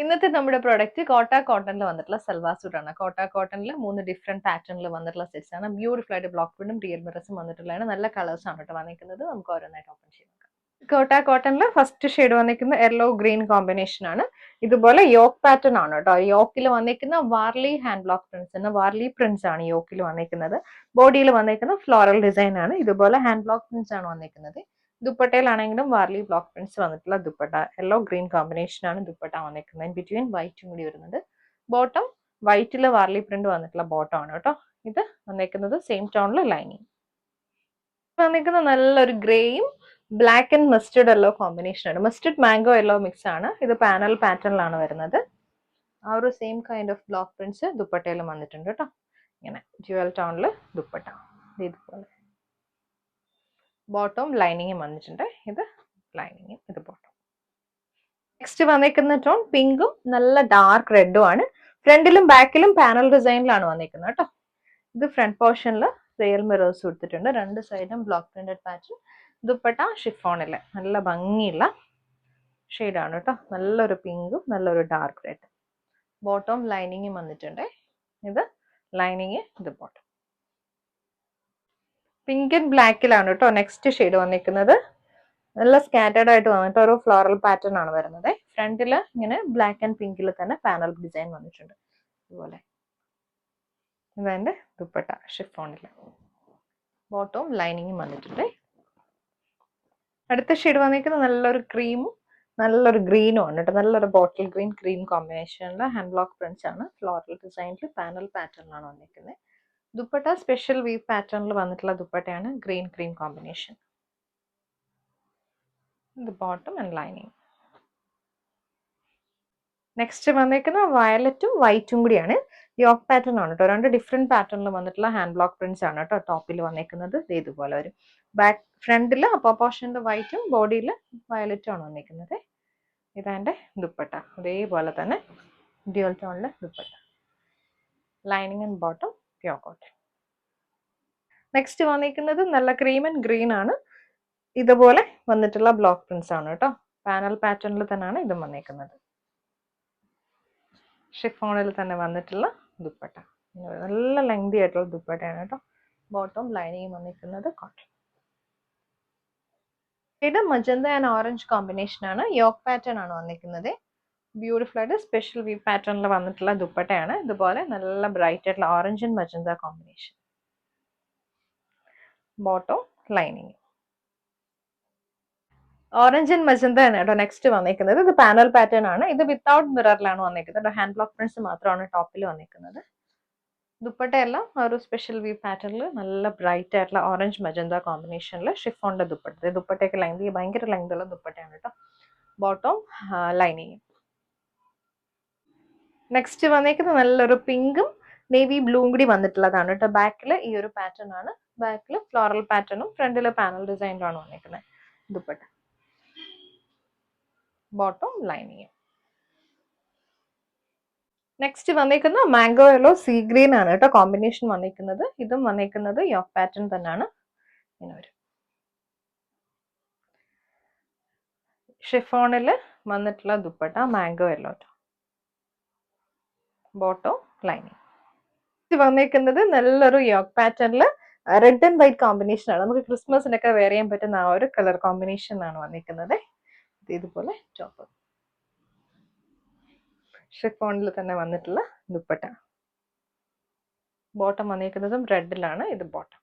ഇന്നത്തെ നമ്മുടെ പ്രൊഡക്റ്റ് കോട്ട കോട്ടണിൽ വന്നിട്ടുള്ള സൽവാർ സൂട്ട് ആണ്. കോട്ട കോട്ടണിൽ 3 ഡിഫറെന്റ് പാറ്റേണിൽ വന്നിട്ടുള്ള സെറ്റ്സ് ആണ്. ബ്യൂട്ടിഫുൾ ആയിട്ട് ബ്ലോക്ക് പ്രിന്റും റിയൽ മിററും വന്നിട്ടുള്ളതാണ്. നല്ല കളേഴ്സ് ആണ് കേട്ടോ വന്നിരിക്കുന്നത്. നമുക്ക് ഓരോന്നായിട്ട് ഓപ്പൺ ചെയ്ത് നോക്കാം. കോട്ട കോട്ടണിൽ ഫസ്റ്റ് ഷെയ്ഡ് വന്നിരിക്കുന്ന യെല്ലോ ഗ്രീൻ കോമ്പിനേഷൻ ആണ്. ഇതുപോലെ യോക്ക് പാറ്റേൺ ആണ് കേട്ടോ. യോക്കിൽ വന്നിരിക്കുന്ന വാർലി ഹാൻഡ് ബ്ലോക്ക് പ്രിന്റ്സ് എന്ന വാർലി പ്രിന്റ്സ് ആണ് യോക്കിൽ വന്നിരിക്കുന്നത്. ബോഡിയിൽ വന്നിരിക്കുന്ന ഫ്ലോറൽ ഡിസൈൻ ആണ്. ഇതുപോലെ ഹാൻഡ് ബ്ലോക്ക് പ്രിന്റ്സ് ആണ് വന്നിരിക്കുന്നത്. ദുപ്പട്ടയിലാണെങ്കിലും വാർലി ബ്ലോക്ക് പ്രിന്റ്സ് വന്നിട്ടുള്ള ദുപ്പട്ട യെല്ലോ ഗ്രീൻ കോമ്പിനേഷൻ ആണ് ദുപ്പട്ട വന്നിരിക്കുന്നത്. ബിറ്റ്വീൻ വൈറ്റും കൂടി വരുന്നുണ്ട്. ബോട്ടം വൈറ്റില് വാർലി പ്രിന്റ് വന്നിട്ടുള്ള ബോട്ടം ആണ് കേട്ടോ. ഇത് വന്നിരിക്കുന്നത് സെയിം ടോണില് ലൈനിങ് വന്നിരിക്കുന്ന നല്ലൊരു ഗ്രേയും black and mustard yellow combination ആണ്. മസ്റ്റർഡ് മാംഗോ യെല്ലോ മിക്സ് ആണ്. ഇത് പാനൽ പാറ്റേണിലാണ് വരുന്നത്. ആ ഒരു same kind of block prints ദുപ്പട്ടയിലും വന്നിട്ടുണ്ട് കേട്ടോ. ഇങ്ങനെ ജുവൽ ടോണില് ദുപ്പട്ട ഇതുപോലെ ബോട്ടം ലൈനിങ്ങും വന്നിട്ടുണ്ട്. ഇത് ലൈനിങ്ങും ഇത് ബോട്ടം. നെക്സ്റ്റ് വന്നിരിക്കുന്ന ടോൺ പിങ്കും നല്ല ഡാർക്ക് റെഡും ആണ്. ഫ്രണ്ടിലും ബാക്കിലും പാനൽ ഡിസൈനിലാണ് വന്നിരിക്കുന്നത് കേട്ടോ. ഇത് ഫ്രണ്ട് പോർഷനിൽ റിയൽ മിറേഴ്സ് കൊടുത്തിട്ടുണ്ട്. രണ്ട് സൈഡും ബ്ലോക്ക് പ്രിന്റഡ് പാറ്റേൺ. ദുപ്പട്ട ഷിഫോണില് നല്ല ഭംഗിയുള്ള ഷെയ്ഡാണ് കേട്ടോ. നല്ലൊരു പിങ്കും നല്ലൊരു ഡാർക്ക് റെഡ്. ബോട്ടം ലൈനിങ്ങും വന്നിട്ടുണ്ട്. ഇത് ലൈനിങ് ഇത് ബോട്ടം. പിങ്ക് ആൻഡ് ബ്ലാക്കിലാണ് കേട്ടോ നെക്സ്റ്റ് ഷെയ്ഡ് വന്നിരിക്കുന്നത്. നല്ല സ്കാറ്റേർഡ് ആയിട്ട് വന്നിട്ട് ഒരു ഫ്ലോറൽ പാറ്റേൺ ആണ് വരുന്നത്. ഫ്രണ്ടില് ഇങ്ങനെ ബ്ലാക്ക് ആൻഡ് പിങ്കിൽ തന്നെ പാനൽ ഡിസൈൻ വന്നിട്ടുണ്ട്. ഇതുപോലെ ഇതെന്റെ ദുപ്പട്ട ഷിഫോണില്. ബോട്ടവും ലൈനിങ്ങും വന്നിട്ടുണ്ട്. അടുത്ത ഷെയ്ഡ് വന്നിരിക്കുന്നത് നല്ലൊരു ക്രീമും നല്ലൊരു ഗ്രീനും ആണ് കേട്ടോ. നല്ലൊരു ബോട്ടിൽ ഗ്രീൻ ക്രീം കോമ്പിനേഷനില് ഹാൻഡ് ബ്ലോക്ക് പ്രിന്റ്സ് ആണ്. ഫ്ലോറൽ ഡിസൈനിൽ പാനൽ പാറ്റേണിലാണ് വന്നിരിക്കുന്നത്. ദുപ്പട്ട സ്പെഷ്യൽ വീവ് പാറ്റേണിൽ വന്നിട്ടുള്ള ദുപ്പട്ടയാണ്. Green cream combination. ഇത് ബോട്ടം ആൻഡ് ലൈനിങ്. നെക്സ്റ്റ് വന്നിരിക്കുന്ന വയലറ്റും വൈറ്റും കൂടിയാണ്. യോക്ക് പാറ്റേൺ ആണ് കേട്ടോ. രണ്ട് ഡിഫറെന്റ് പാറ്റേണിൽ വന്നിട്ടുള്ള ഹാൻഡ് ബ്ലോക്ക് പ്രിന്റ്സ് ആണ് കേട്ടോ ടോപ്പിൽ വന്നിരിക്കുന്നത്. ഇതുപോലെ വരും. ബാക്ക് ഫ്രണ്ടില് അപ്പർ പോർഷനിൽ വൈറ്റും ബോഡിയിൽ വയലറ്റും ആണ് വന്നിരിക്കുന്നത്. ഇതെന്റെ ദുപ്പട്ട അതേപോലെ തന്നെ ഡ്യുവൽ ടോണിലെ dupatta. Lining and bottom pure cotton. Next വന്നിരിക്കുന്നത് നല്ല ക്രീം ആൻഡ് ഗ്രീൻ ആണ്. ഇതുപോലെ വന്നിട്ടുള്ള ബ്ലോക്ക് പ്രിന്റ്സ് ആണ് കേട്ടോ. പാനൽ പാറ്റേണിൽ തന്നെയാണ് ഇതും വന്നിരിക്കുന്നത്. ഷിഫോണിൽ തന്നെ വന്നിട്ടുള്ള ദുപ്പട്ട. നല്ല ലെങ്തി ആയിട്ടുള്ള ദുപ്പട്ടയാണ് കേട്ടോ. ബോട്ടം ലൈനിങ് വന്നിരിക്കുന്നത് കോട്ടൺ. ഇത് മജന്ത ആൻഡ് ഓറഞ്ച് കോമ്പിനേഷൻ ആണ്. യോക്ക് പാറ്റേൺ ആണ് വന്നിരിക്കുന്നത്. ബ്യൂട്ടിഫുൾ ആയിട്ട് സ്പെഷ്യൽ വീവ് പാറ്റേണിൽ വന്നിട്ടുള്ള ദുപ്പട്ടയാണ്. ഇതുപോലെ നല്ല ബ്രൈറ്റ് ആയിട്ടുള്ള orange and magenta combination. Bottom lining orange and magenta ആണ് കേട്ടോ നെക്സ്റ്റ് വന്നിരിക്കുന്നത്. ഇത് പാനൽ പാറ്റേൺ ആണ്. ഇത് വിത്തൗട്ട് മിററിലാണ് വന്നിരിക്കുന്നത്. ഹാൻഡ് ബ്ലോക്ക് പ്രിന്റ്സ് മാത്രമാണ് ടോപ്പിൽ വന്നിരിക്കുന്നത്. ദുപ്പട്ടയെല്ലാം ഒരു സ്പെഷ്യൽ വീവ് പാറ്റേണിൽ നല്ല ബ്രൈറ്റ് ആയിട്ടുള്ള ഓറഞ്ച് മജന്ത കോമ്പിനേഷനിൽ ഷിഫോണിന്റെ ദുപ്പട്ട. ദുപ്പട്ടയൊക്കെ ലെങ്തി ഭയങ്കര ലെങ്ത് ഉള്ള ദുപ്പട്ടയാണ് കേട്ടോ. Bottom lining. നെക്സ്റ്റ് വന്നിരിക്കുന്നത് നല്ലൊരു പിങ്കും നേവി ബ്ലൂവും കൂടി വന്നിട്ടുള്ളതാണ് കേട്ടോ. ബാക്കിൽ ഈ ഒരു പാറ്റേൺ ആണ്. ബാക്കിൽ ഫ്ലോറൽ പാറ്റേണും ഫ്രണ്ടിൽ പാനൽ ഡിസൈനിലാണ് വന്നിരിക്കുന്നത് ദുപ്പട്ട. Bottom lining. നെക്സ്റ്റ് വന്നിരിക്കുന്ന മാംഗോ യെല്ലോ സീ ഗ്രീൻ ആണ് കേട്ടോ കോമ്പിനേഷൻ വന്നിരിക്കുന്നത്. ഇതും വന്നിരിക്കുന്നത് യോക്ക് പാറ്റേൺ തന്നെയാണ്. ഇങ്ങനെ വരും. ഷിഫോണില് വന്നിട്ടുള്ള dupatta mango yellow. Bottom lining. ഇത് വന്നിരിക്കുന്നത് നല്ലൊരു യോക്ക് പാറ്റേണില് റെഡ് ആൻഡ് വൈറ്റ് കോമ്പിനേഷൻ ആണ്. നമുക്ക് ക്രിസ്മസിനൊക്കെ വെയർ ചെയ്യാൻ പറ്റുന്ന ആ ഒരു കളർ കോമ്പിനേഷൻ ആണ് വന്നിരിക്കുന്നത്. ഇതുപോലെ ടോപ്പ് ഷിഫോണിൽ തന്നെ വന്നിട്ടുള്ള ദുപ്പട്ട. ബോട്ടം വന്നിരിക്കുന്നതും റെഡിലാണ്. ഇത് ബോട്ടം.